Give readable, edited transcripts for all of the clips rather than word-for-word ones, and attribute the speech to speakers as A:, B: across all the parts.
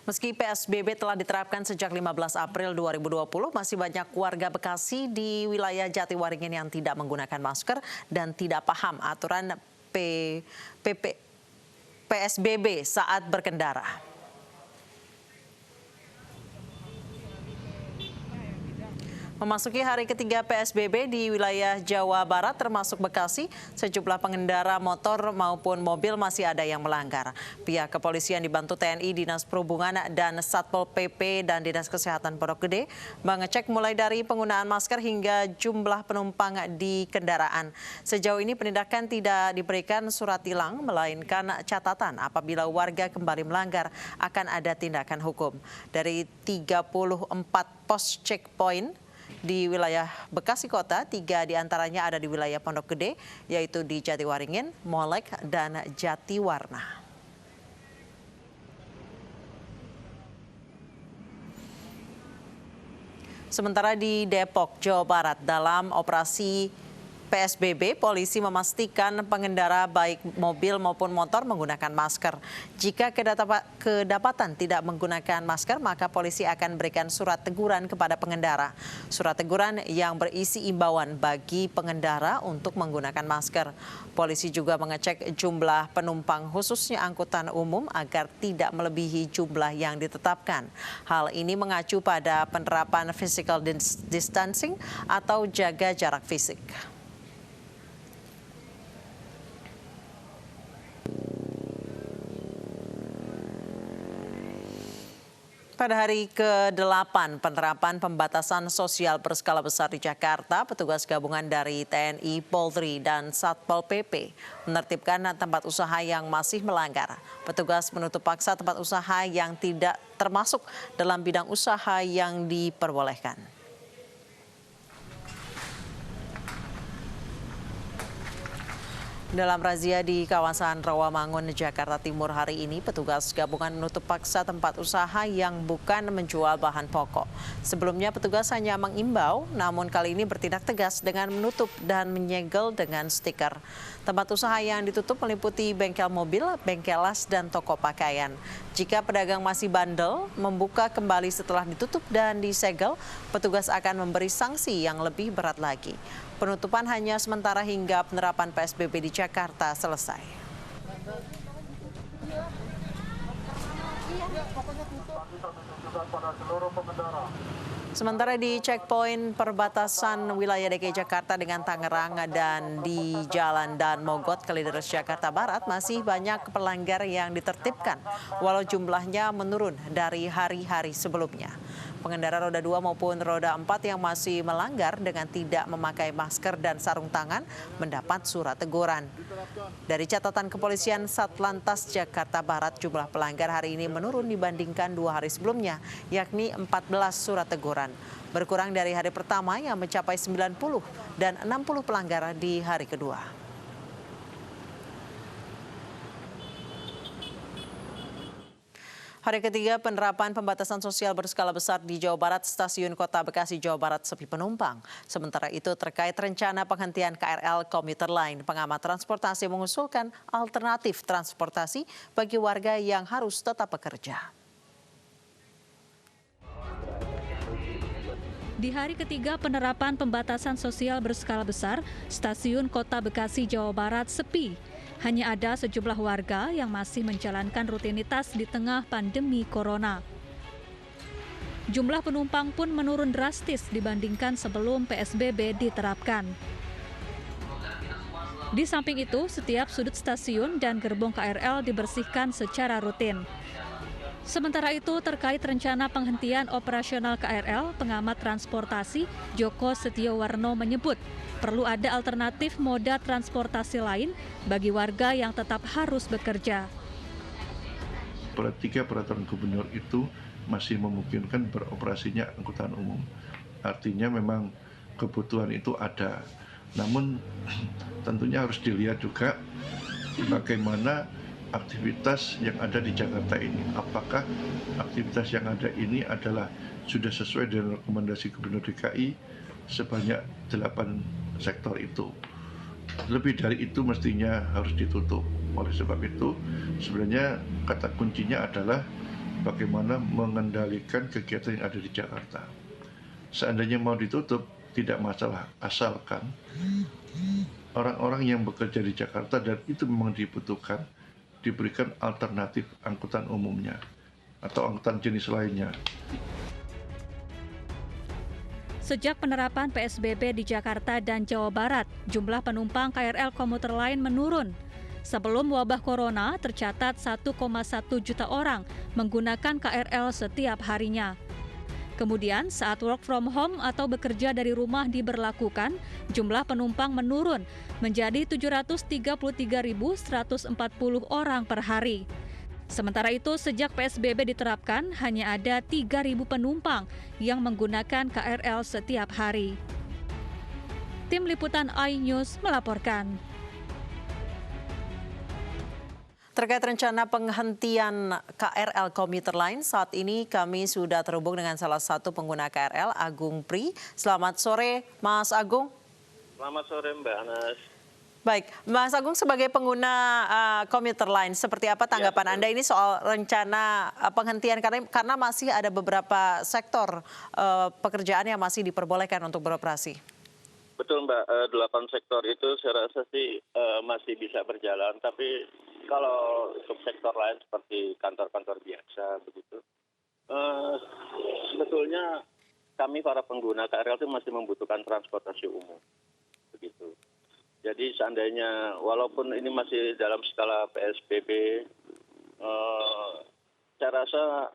A: Meski PSBB telah diterapkan sejak 15 April 2020, masih banyak warga Bekasi di wilayah Jatiwaringin yang tidak menggunakan masker dan tidak paham aturan PSBB saat berkendara. Memasuki hari ketiga PSBB di wilayah Jawa Barat termasuk Bekasi, sejumlah pengendara motor maupun mobil masih ada yang melanggar. Pihak kepolisian dibantu TNI, Dinas Perhubungan, dan Satpol PP dan Dinas Kesehatan Pondok Gede mengecek mulai dari penggunaan masker hingga jumlah penumpang di kendaraan. Sejauh ini penindakan tidak diberikan surat tilang, melainkan catatan apabila warga kembali melanggar akan ada tindakan hukum. Dari 34 pos checkpoint di wilayah Bekasi Kota, 3 diantaranya ada di wilayah Pondok Gede, yaitu di Jatiwaringin, Molek, dan Jatiwarna. Sementara di Depok, Jawa Barat, dalam operasi PSBB, polisi memastikan pengendara baik mobil maupun motor menggunakan masker. Jika kedapatan tidak menggunakan masker, maka polisi akan berikan surat teguran kepada pengendara. Surat teguran yang berisi imbauan bagi pengendara untuk menggunakan masker. Polisi juga mengecek jumlah penumpang khususnya angkutan umum agar tidak melebihi jumlah yang ditetapkan. Hal ini mengacu pada penerapan physical distancing atau jaga jarak fisik. Pada hari ke-8 penerapan pembatasan sosial berskala besar di Jakarta, petugas gabungan dari TNI, Polri, dan Satpol PP menertibkan tempat usaha yang masih melanggar. Petugas menutup paksa tempat usaha yang tidak termasuk dalam bidang usaha yang diperbolehkan. Dalam razia di kawasan Rawamangun, Jakarta Timur hari ini, petugas gabungan menutup paksa tempat usaha yang bukan menjual bahan pokok. Sebelumnya petugas hanya mengimbau, namun kali ini bertindak tegas dengan menutup dan menyegel dengan stiker. Tempat usaha yang ditutup meliputi bengkel mobil, bengkel las, dan toko pakaian. Jika pedagang masih bandel, membuka kembali setelah ditutup dan disegel, petugas akan memberi sanksi yang lebih berat lagi. Penutupan hanya sementara hingga penerapan PSBB di Jakarta selesai. Sementara di checkpoint perbatasan wilayah DKI Jakarta dengan Tangerang dan di Jalan Dan Mogot, Kalideres, Jakarta Barat masih banyak pelanggar yang ditertibkan, walau jumlahnya menurun dari hari-hari sebelumnya. Pengendara roda 2 maupun roda 4 yang masih melanggar dengan tidak memakai masker dan sarung tangan mendapat surat teguran. Dari catatan kepolisian Satlantas Jakarta Barat, jumlah pelanggar hari ini menurun dibandingkan 2 hari sebelumnya, yakni 14 surat teguran. Berkurang dari hari pertama yang mencapai 90 dan 60 pelanggar di hari kedua. Hari ketiga penerapan pembatasan sosial berskala besar di Jawa Barat, stasiun Kota Bekasi, Jawa Barat sepi penumpang. Sementara itu terkait rencana penghentian KRL komuter lain, pengamat transportasi mengusulkan alternatif transportasi bagi warga yang harus tetap bekerja.
B: Di hari ketiga penerapan pembatasan sosial berskala besar, stasiun Kota Bekasi, Jawa Barat sepi. Hanya ada sejumlah warga yang masih menjalankan rutinitas di tengah pandemi corona. Jumlah penumpang pun menurun drastis dibandingkan sebelum PSBB diterapkan. Di samping itu, setiap sudut stasiun dan gerbong KRL dibersihkan secara rutin. Sementara itu, terkait rencana penghentian operasional KRL, pengamat transportasi Joko Setiowarno menyebut perlu ada alternatif moda transportasi lain bagi warga yang tetap harus bekerja.
C: Tiga peraturan gubernur itu masih memungkinkan beroperasinya angkutan umum. Artinya memang kebutuhan itu ada. Namun tentunya harus dilihat juga bagaimana aktivitas yang ada di Jakarta ini. Apakah aktivitas yang ada ini adalah sudah sesuai dengan rekomendasi Gubernur DKI sebanyak 8 sektor itu. Lebih dari itu mestinya harus ditutup. Oleh sebab itu sebenarnya kata kuncinya adalah bagaimana mengendalikan kegiatan yang ada di Jakarta. Seandainya mau ditutup, tidak masalah, asalkan orang-orang yang bekerja di Jakarta dan itu memang dibutuhkan, diberikan alternatif angkutan umumnya atau angkutan jenis lainnya.
B: Sejak penerapan PSBB di Jakarta dan Jawa Barat, jumlah penumpang KRL komuter lain menurun. Sebelum wabah corona, tercatat 1,1 juta orang menggunakan KRL setiap harinya. Kemudian, saat work from home atau bekerja dari rumah diberlakukan, jumlah penumpang menurun menjadi 733.140 orang per hari. Sementara itu, sejak PSBB diterapkan, hanya ada 3.000 penumpang yang menggunakan KRL setiap hari. Tim Liputan iNews melaporkan.
A: Terkait rencana penghentian KRL komuter lain, saat ini kami sudah terhubung dengan salah satu pengguna KRL, Agung Pri. Selamat sore, Mas Agung.
D: Selamat sore, Mbak Anas.
A: Baik, Mas Agung sebagai pengguna komuter lain, seperti apa tanggapan Anda ini soal rencana penghentian karena masih ada beberapa sektor pekerjaan yang masih diperbolehkan untuk beroperasi?
D: Betul, Mbak, 8 sektor itu saya rasa sih masih bisa berjalan, tapi kalau untuk sektor lain seperti kantor-kantor biasa begitu, sebetulnya kami para pengguna KRL itu masih membutuhkan transportasi umum, begitu. Jadi seandainya walaupun ini masih dalam skala PSBB, saya rasa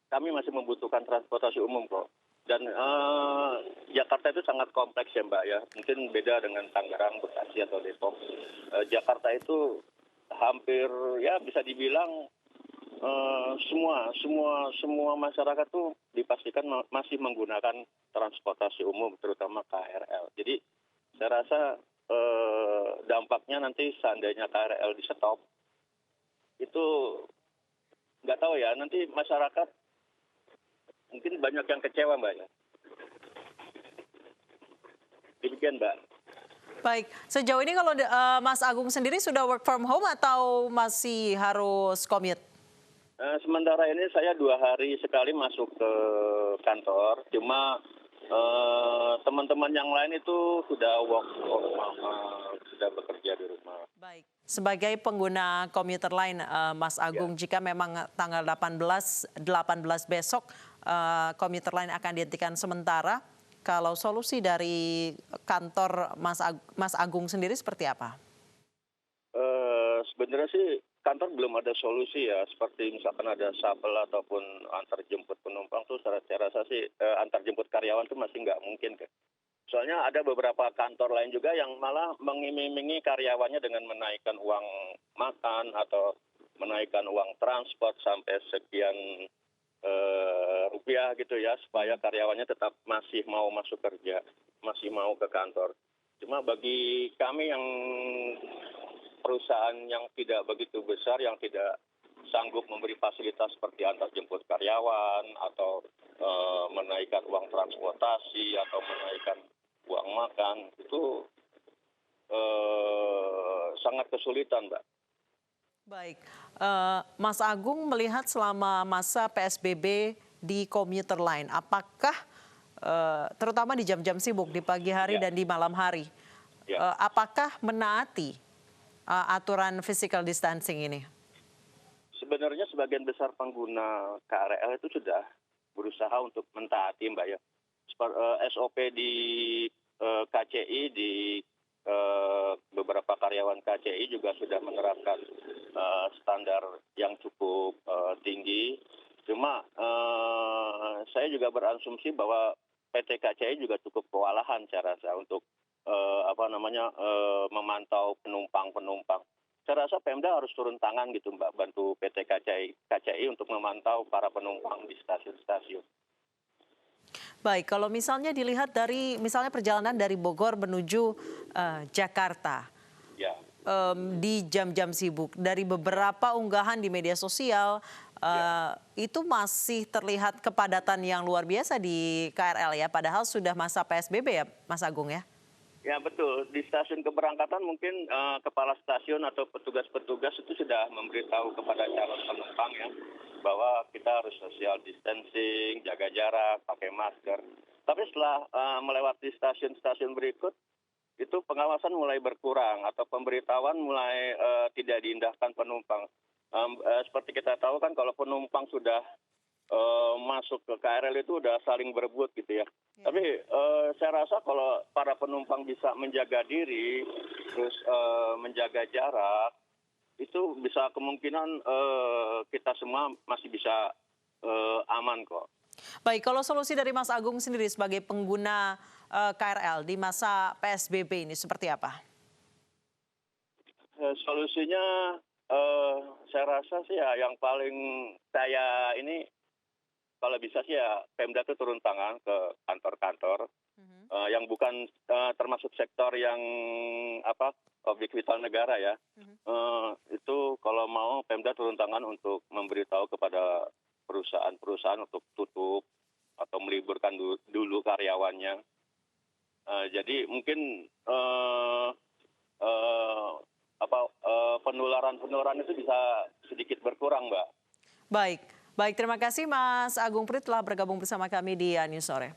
D: kami masih membutuhkan transportasi umum kok. Dan Jakarta itu sangat kompleks ya Mbak ya, mungkin beda dengan Tangerang, Bekasi atau Depok. Jakarta itu hampir ya bisa dibilang semua masyarakat tuh dipastikan masih menggunakan transportasi umum, terutama KRL. Jadi saya rasa dampaknya nanti seandainya KRL di stop, itu nggak tahu ya, nanti masyarakat mungkin banyak yang kecewa, Mbak. Demikian, Mbak.
A: Baik, sejauh ini kalau Mas Agung sendiri sudah work from home atau masih harus commute?
D: Sementara ini saya 2 hari sekali masuk ke kantor, cuma teman-teman yang lain itu sudah work from home, sudah bekerja di rumah.
A: Baik, sebagai pengguna komuter lain, Mas Agung, jika memang tanggal 18 besok komuter lain akan dihentikan sementara, kalau solusi dari kantor Mas Agung sendiri seperti apa?
D: Sebenarnya sih kantor belum ada solusi ya, seperti misalkan ada shuttle ataupun antar jemput penumpang tuh saya rasa sih antar jemput karyawan tuh masih nggak mungkin kan. Soalnya ada beberapa kantor lain juga yang malah mengiming-imingi karyawannya dengan menaikkan uang makan atau menaikkan uang transport sampai sekian rupiah gitu ya, supaya karyawannya tetap masih mau masuk kerja, masih mau ke kantor. Cuma bagi kami yang perusahaan yang tidak begitu besar, yang tidak sanggup memberi fasilitas seperti antar jemput karyawan atau menaikkan uang transportasi atau menaikkan uang makan, itu sangat kesulitan, Mbak.
A: Baik, Mas Agung melihat selama masa PSBB di komuter lain, apakah terutama di jam-jam sibuk, di pagi hari dan di malam hari, apakah menaati aturan physical distancing ini?
D: Sebenarnya sebagian besar pengguna KRL itu sudah berusaha untuk mentaati, Mbak ya. SOP di KCI, di beberapa karyawan KCI juga sudah menerapkan standar yang cukup tinggi. Cuma saya juga berasumsi bahwa PT KCI juga cukup kewalahan saya rasa untuk memantau penumpang-penumpang. Saya rasa Pemda harus turun tangan gitu Mbak, bantu PT KCI untuk memantau para penumpang di stasiun-stasiun.
A: Baik, kalau misalnya dilihat dari misalnya perjalanan dari Bogor menuju Jakarta,
D: Ya.
A: Di jam-jam sibuk, dari beberapa unggahan di media sosial, itu masih terlihat kepadatan yang luar biasa di KRL ya, padahal sudah masa PSBB ya Mas Agung ya?
D: Ya betul, di stasiun keberangkatan mungkin kepala stasiun atau petugas-petugas itu sudah memberitahu kepada calon penumpang ya bahwa kita harus social distancing, jaga jarak, pakai masker. Tapi setelah melewati stasiun-stasiun berikut, itu pengawasan mulai berkurang atau pemberitahuan mulai tidak diindahkan penumpang. Seperti kita tahu kan kalau penumpang sudah masuk ke KRL itu udah saling berebut gitu ya. Tapi saya rasa kalau para penumpang bisa menjaga diri, terus menjaga jarak, itu bisa kemungkinan kita semua masih bisa aman kok.
A: Baik, kalau solusi dari Mas Agung sendiri sebagai pengguna KRL di masa PSBB ini seperti apa?
D: Solusinya saya rasa sih ya yang paling saya ini kalau bisa sih ya Pemda itu turun tangan ke kantor-kantor yang bukan termasuk sektor yang objek vital negara ya. Itu kalau mau Pemda turun tangan untuk memberitahu kepada perusahaan-perusahaan untuk tutup atau meliburkan dulu karyawannya. Jadi mungkin penularan itu bisa sedikit berkurang, Mbak.
A: Baik, terima kasih Mas Agung Prit telah bergabung bersama kami di News Sore.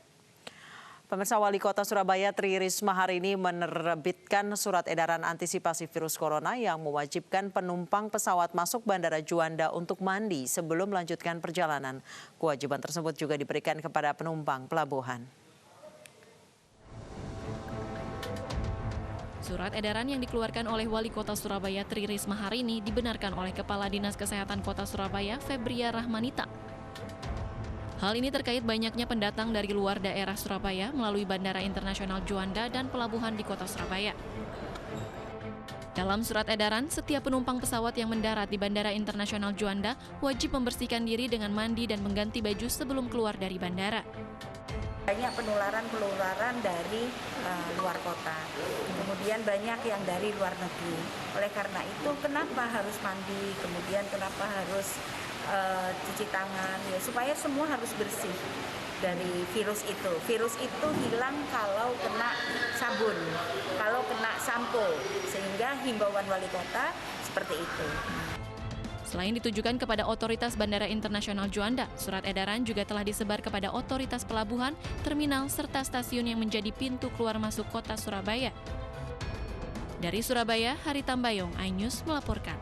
A: Pemirsa, Wali Kota Surabaya Tri Risma hari ini menerbitkan surat edaran antisipasi virus corona yang mewajibkan penumpang pesawat masuk Bandara Juanda untuk mandi sebelum melanjutkan perjalanan. Kewajiban tersebut juga diberikan kepada penumpang pelabuhan.
B: Surat edaran yang dikeluarkan oleh Wali Kota Surabaya Tri Risma hari ini dibenarkan oleh Kepala Dinas Kesehatan Kota Surabaya Febria Rahmanita. Hal ini terkait banyaknya pendatang dari luar daerah Surabaya melalui Bandara Internasional Juanda dan pelabuhan di Kota Surabaya. Dalam surat edaran, setiap penumpang pesawat yang mendarat di Bandara Internasional Juanda wajib membersihkan diri dengan mandi dan mengganti baju sebelum keluar dari bandara.
E: Banyak penularan dari luar kota, kemudian banyak yang dari luar negeri. Oleh karena itu, kenapa harus mandi, kemudian kenapa harus cuci tangan, ya supaya semua harus bersih dari virus itu. Virus itu hilang kalau kena sabun, kalau kena sampo, sehingga himbauan wali kota seperti itu.
B: Selain ditujukan kepada otoritas Bandara Internasional Juanda, surat edaran juga telah disebar kepada otoritas pelabuhan, terminal, serta stasiun yang menjadi pintu keluar masuk kota Surabaya. Dari Surabaya, Hari Tambayong, iNews melaporkan.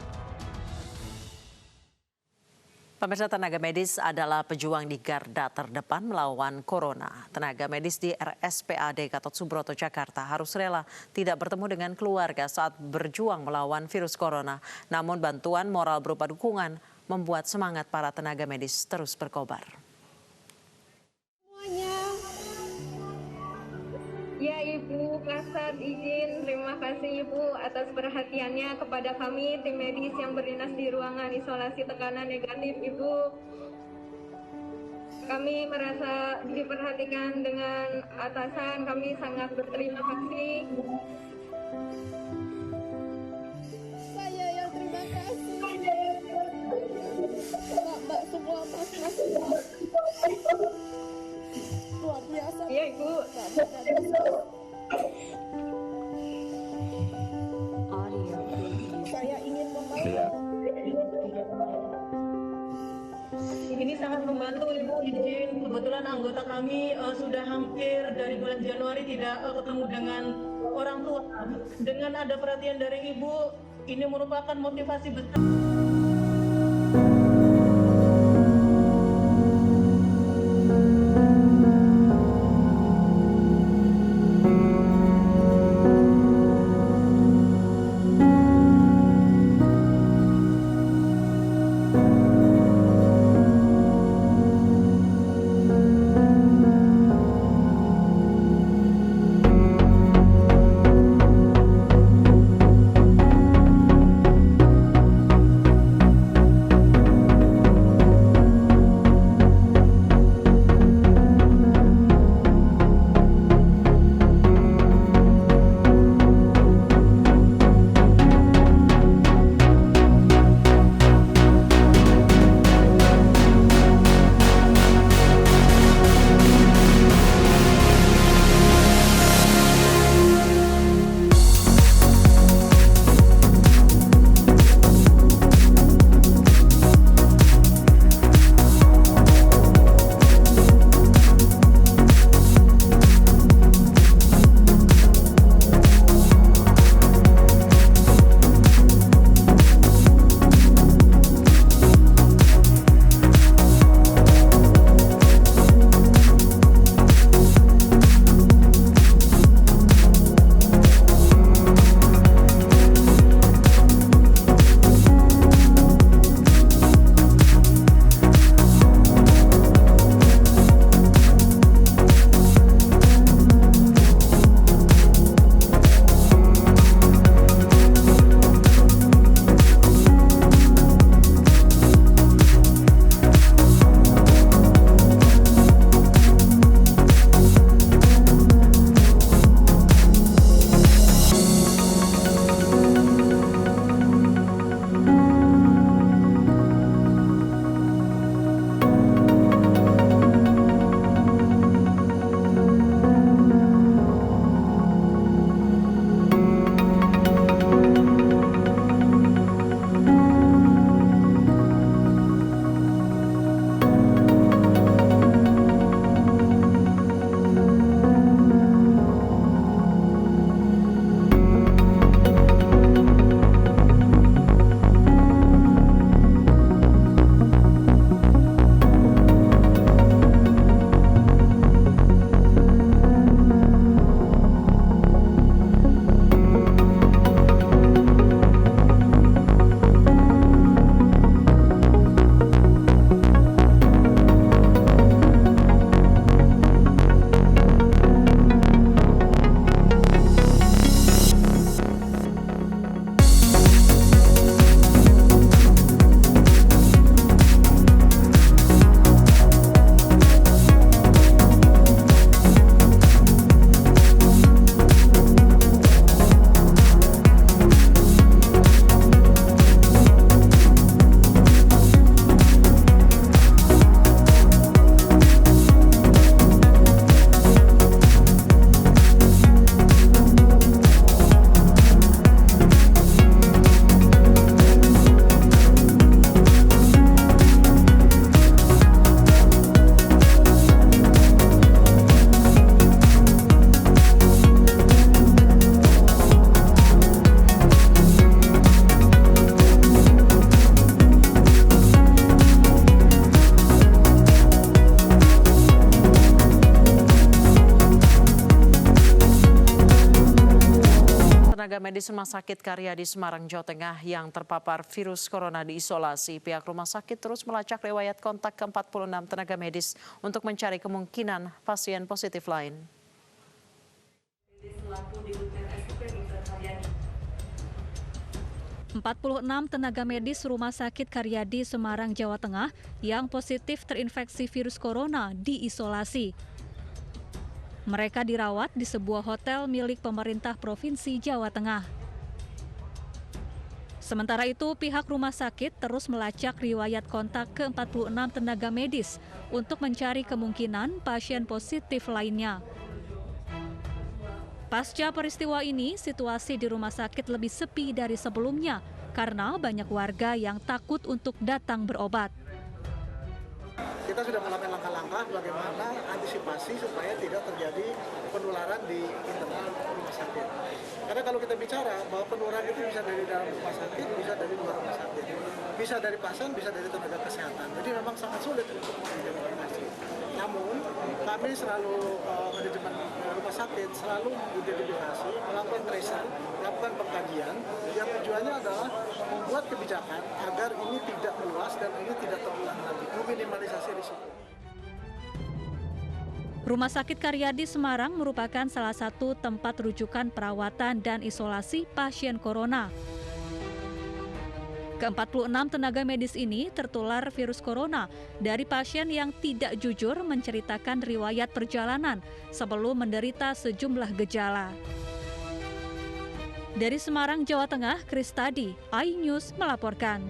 A: Pemirsa, tenaga medis adalah pejuang di garda terdepan melawan corona. Tenaga medis di RSPAD Gatot Subroto, Jakarta harus rela tidak bertemu dengan keluarga saat berjuang melawan virus corona. Namun bantuan moral berupa dukungan membuat semangat para tenaga medis terus berkobar.
F: Ya Ibu, Kasat izin terima kasih Ibu atas perhatiannya kepada kami tim medis yang berdinas di ruangan isolasi tekanan negatif Ibu. Kami merasa diperhatikan dengan atasan, kami sangat berterima kasih.
G: Saya yang terima kasih. Mbak semua mas-mas luar biasa.
F: Iya Ibu.
G: Saya ingin membantu.
F: Ini sangat membantu Ibu izin. Kebetulan anggota kami sudah hampir dari bulan Januari tidak ketemu dengan orang tua. Dengan ada perhatian dari Ibu, ini merupakan motivasi besar.
A: medis Rumah Sakit Karyadi Semarang, Jawa Tengah yang terpapar virus corona diisolasi. Pihak rumah sakit terus melacak riwayat kontak ke-46 tenaga medis untuk mencari kemungkinan pasien positif lain.
B: 46 tenaga medis Rumah Sakit Karyadi Semarang, Jawa Tengah yang positif terinfeksi virus corona diisolasi. Mereka dirawat di sebuah hotel milik pemerintah Provinsi Jawa Tengah. Sementara itu, pihak rumah sakit terus melacak riwayat kontak ke-46 tenaga medis untuk mencari kemungkinan pasien positif lainnya. Pasca peristiwa ini, situasi di rumah sakit lebih sepi dari sebelumnya karena banyak warga yang takut untuk datang berobat.
H: Kita sudah melakukan langkah-langkah bagaimana antisipasi supaya tidak terjadi penularan di internal rumah sakit. Karena kalau kita bicara bahwa penularan itu bisa dari dalam rumah sakit, bisa dari luar rumah sakit, bisa dari pasien, bisa dari tenaga kesehatan. Jadi memang sangat sulit untuk mengidentifikasi. Namun kami selalu manajemen rumah sakit selalu mengidentifikasi, melakukan tracer, melakukan pengkajian. Yang tujuannya adalah membuat kebijakan agar ini tidak meluas dan ini tidak terulang lagi, meminimalisasi risiko.
B: Rumah Sakit Karyadi Semarang merupakan salah satu tempat rujukan perawatan dan isolasi pasien corona. Ke-46 tenaga medis ini tertular virus corona dari pasien yang tidak jujur menceritakan riwayat perjalanan sebelum menderita sejumlah gejala. Dari Semarang, Jawa Tengah, Kristadi, iNews melaporkan.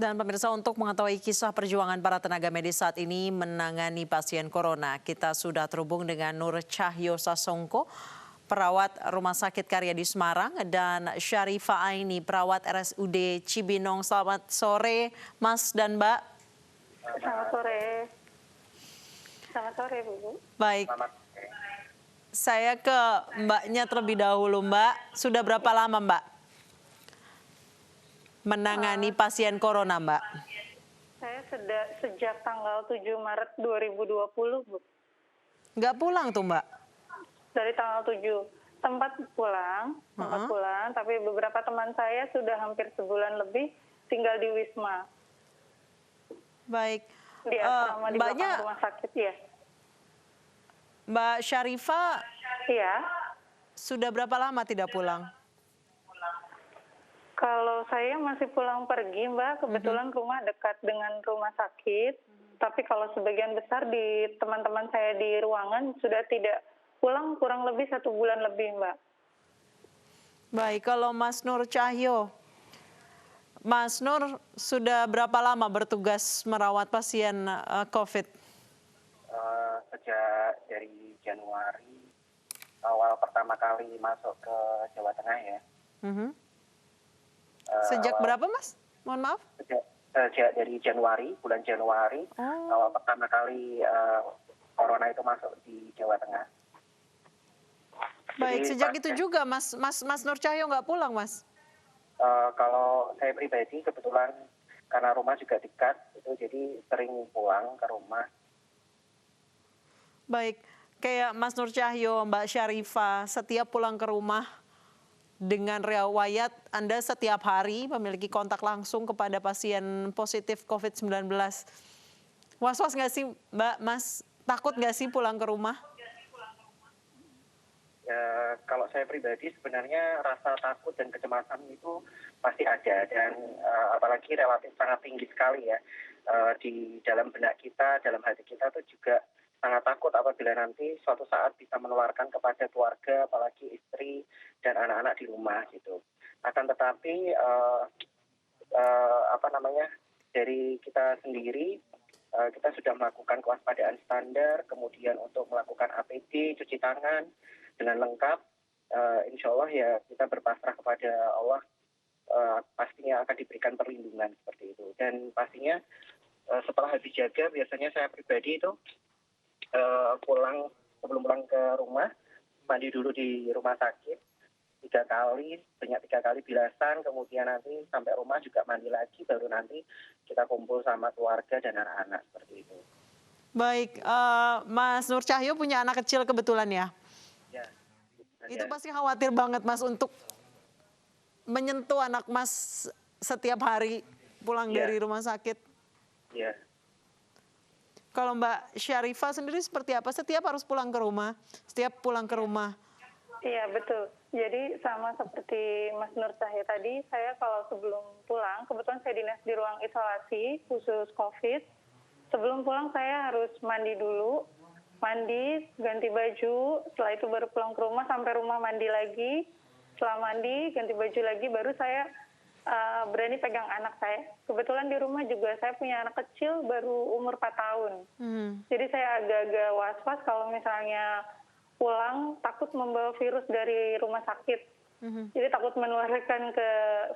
A: Dan pemirsa, untuk mengetahui kisah perjuangan para tenaga medis saat ini menangani pasien corona, kita sudah terhubung dengan Nur Cahyo Sasongko, perawat Rumah Sakit Karyadi Semarang, dan Syarifah Aini, perawat RSUD Cibinong. Selamat sore, Mas dan Mbak.
I: Selamat sore. Selamat sore, Bu.
A: Baik. Saya ke Mbaknya terlebih dahulu, Mbak. Sudah berapa lama, Mbak, menangani pasien corona, Mbak?
I: Saya sejak tanggal 7 Maret 2020, Bu.
A: Nggak pulang tuh, Mbak?
I: Dari tanggal 7. Tempat pulang, tapi beberapa teman saya sudah hampir sebulan lebih tinggal di Wisma.
A: Baik.
I: Di asrama di
A: Mbaknya,
I: belakang rumah sakit, ya.
A: Mbak Syarifah,
I: Iya.
A: sudah berapa lama tidak pulang?
I: Kalau saya masih pulang pergi, Mbak, kebetulan rumah dekat dengan rumah sakit. Tapi kalau sebagian besar di teman-teman saya di ruangan sudah tidak pulang kurang lebih 1 bulan lebih, Mbak.
A: Baik, kalau Mas Nur Cahyo, Mas Nur sudah berapa lama bertugas merawat pasien COVID?
J: Sejak dari Januari, awal pertama kali masuk ke Jawa Tengah, ya.
A: Sejak berapa, Mas? Mohon maaf.
J: Sejak dari Januari, bulan Januari, awal pertama kali corona itu masuk di Jawa Tengah.
A: Baik,
J: Jadi,
A: sejak itu juga Mas Nur Cahyo nggak pulang, Mas?
J: Kalau saya pribadi kebetulan karena rumah juga dekat, itu jadi sering pulang ke rumah.
A: Baik, kayak Mas Nur Cahyo, Mbak Syarifah, setiap pulang ke rumah dengan riwayat Anda setiap hari memiliki kontak langsung kepada pasien positif COVID-19. Was-was nggak sih, Mbak, Mas? Takut nggak sih pulang ke rumah?
J: Ya, kalau saya pribadi sebenarnya rasa takut dan kecemasan itu pasti ada, dan apalagi relatif sangat tinggi sekali, ya. Di dalam benak kita, dalam hati kita tuh juga sangat takut apabila nanti suatu saat bisa menularkan kepada keluarga, apalagi istri dan anak-anak di rumah gitu. Akan tetapi dari kita sendiri kita sudah melakukan kewaspadaan standar, kemudian untuk melakukan APD, cuci tangan dengan lengkap. Insya Allah ya kita berpasrah kepada Allah, pastinya akan diberikan perlindungan seperti itu. Dan pastinya setelah habis jaga biasanya saya pribadi itu sebelum pulang ke rumah, mandi dulu di rumah sakit 3 kali, banyak 3 kali bilasan, kemudian nanti sampai rumah juga mandi lagi, baru nanti kita kumpul sama keluarga dan anak-anak seperti itu.
A: Baik, Mas Nur Cahyo punya anak kecil kebetulan, ya?
J: Ya,
A: Itu pasti khawatir banget Mas untuk menyentuh anak Mas setiap hari pulang dari rumah sakit.
J: Iya.
A: Kalau Mbak Syarifah sendiri seperti apa? Setiap harus pulang ke rumah? Setiap pulang ke rumah?
I: Iya, betul. Jadi sama seperti Mas Nur Cahya tadi, saya kalau sebelum pulang, kebetulan saya dinas di ruang isolasi khusus COVID. Sebelum pulang saya harus mandi dulu, mandi, ganti baju, setelah itu baru pulang ke rumah, sampai rumah mandi lagi. Setelah mandi, ganti baju lagi, baru saya berani pegang anak saya. Kebetulan di rumah juga saya punya anak kecil baru umur 4 tahun. Jadi saya agak-agak was-was kalau misalnya pulang takut membawa virus dari rumah sakit. Jadi takut menularkan ke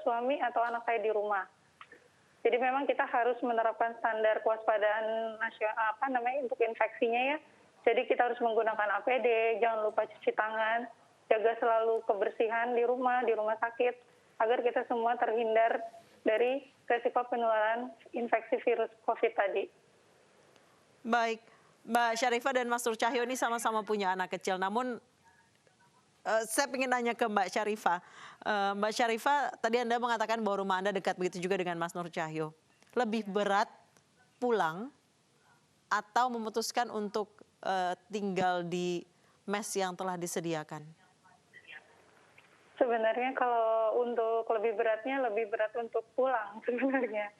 I: suami atau anak saya di rumah. Jadi memang kita harus menerapkan standar kewaspadaan nasional untuk infeksinya ya. Jadi kita harus menggunakan APD, jangan lupa cuci tangan, jaga selalu kebersihan di rumah sakit agar kita semua terhindar dari resiko penularan infeksi virus COVID tadi.
A: Baik, Mbak Syarifah dan Mas Nur Cahyo ini sama-sama punya anak kecil. Namun saya ingin nanya ke Mbak Syarifah. Mbak Syarifah, tadi Anda mengatakan bahwa rumah Anda dekat begitu juga dengan Mas Nur Cahyo. Lebih berat pulang atau memutuskan untuk tinggal di mes yang telah disediakan?
I: Sebenarnya kalau untuk lebih berat untuk pulang sebenarnya.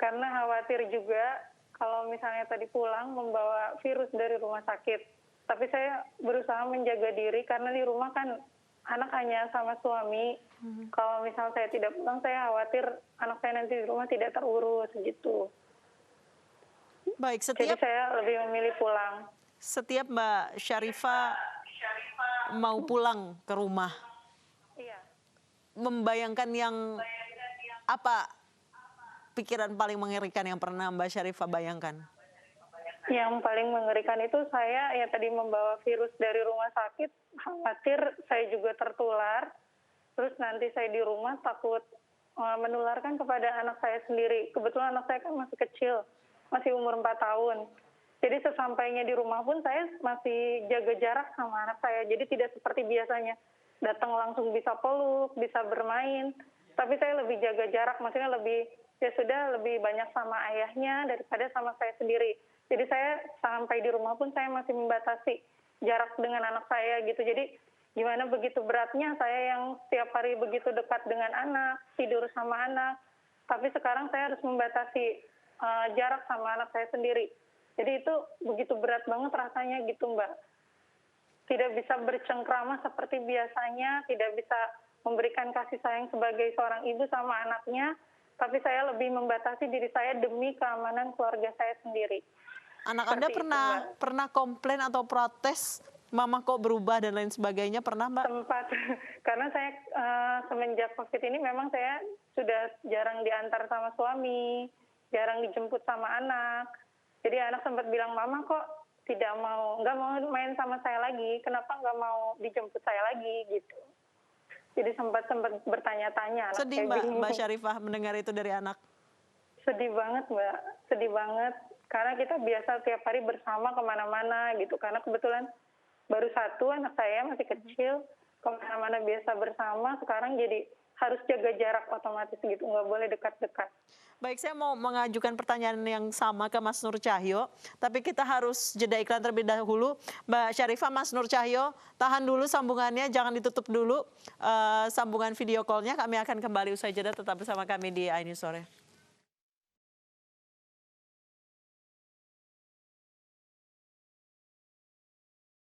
I: Karena khawatir juga kalau misalnya tadi pulang membawa virus dari rumah sakit. Tapi saya berusaha menjaga diri karena di rumah kan anak hanya sama suami. Kalau misal saya tidak pulang, saya khawatir anak saya nanti di rumah tidak terurus gitu.
A: Baik,
I: jadi saya lebih memilih pulang.
A: Setiap Mbak Syarifah mau pulang ke rumah, membayangkan yang apa pikiran paling mengerikan yang pernah Mbak Syarifah bayangkan?
I: Yang paling mengerikan itu saya ya tadi membawa virus dari rumah sakit, khawatir saya juga tertular, terus nanti saya di rumah takut menularkan kepada anak saya sendiri. Kebetulan anak saya kan masih kecil, masih umur 4 tahun. Jadi sesampainya di rumah pun saya masih jaga jarak sama anak saya, jadi tidak seperti biasanya. Datang langsung bisa peluk, bisa bermain, tapi saya lebih jaga jarak, maksudnya lebih banyak sama ayahnya daripada sama saya sendiri. Jadi saya sampai di rumah pun saya masih membatasi jarak dengan anak saya gitu. Jadi gimana begitu beratnya saya yang setiap hari begitu dekat dengan anak, tidur sama anak, tapi sekarang saya harus membatasi jarak sama anak saya sendiri. Jadi itu begitu berat banget rasanya gitu Mbak. Tidak bisa bercengkrama seperti biasanya, tidak bisa memberikan kasih sayang sebagai seorang ibu sama anaknya, tapi saya lebih membatasi diri saya demi keamanan keluarga saya sendiri.
A: Anak Anda pernah komplain atau protes, Mama kok berubah dan lain sebagainya, pernah Mbak?
I: Sempat, karena saya semenjak COVID ini memang saya sudah jarang diantar sama suami, jarang dijemput sama anak. Jadi anak sempat bilang, Mama kok nggak mau main sama saya lagi, kenapa nggak mau dijemput saya lagi gitu. Jadi sempat bertanya-tanya.
A: Sedih Mbak Syarifah mendengar itu dari anak?
I: Sedih banget Mbak, sedih banget. Karena kita biasa tiap hari bersama kemana-mana gitu. Karena kebetulan baru satu anak saya masih kecil, kemana-mana biasa bersama, sekarang jadi harus jaga jarak otomatis gitu, nggak boleh dekat-dekat.
A: Baik, saya mau mengajukan pertanyaan yang sama ke Mas Nur Cahyo, tapi kita harus jeda iklan terlebih dahulu. Mbak Syarifah, Mas Nur Cahyo, tahan dulu sambungannya, jangan ditutup dulu sambungan video call-nya. Kami akan kembali usai jeda, tetap bersama kami di iNews Sore.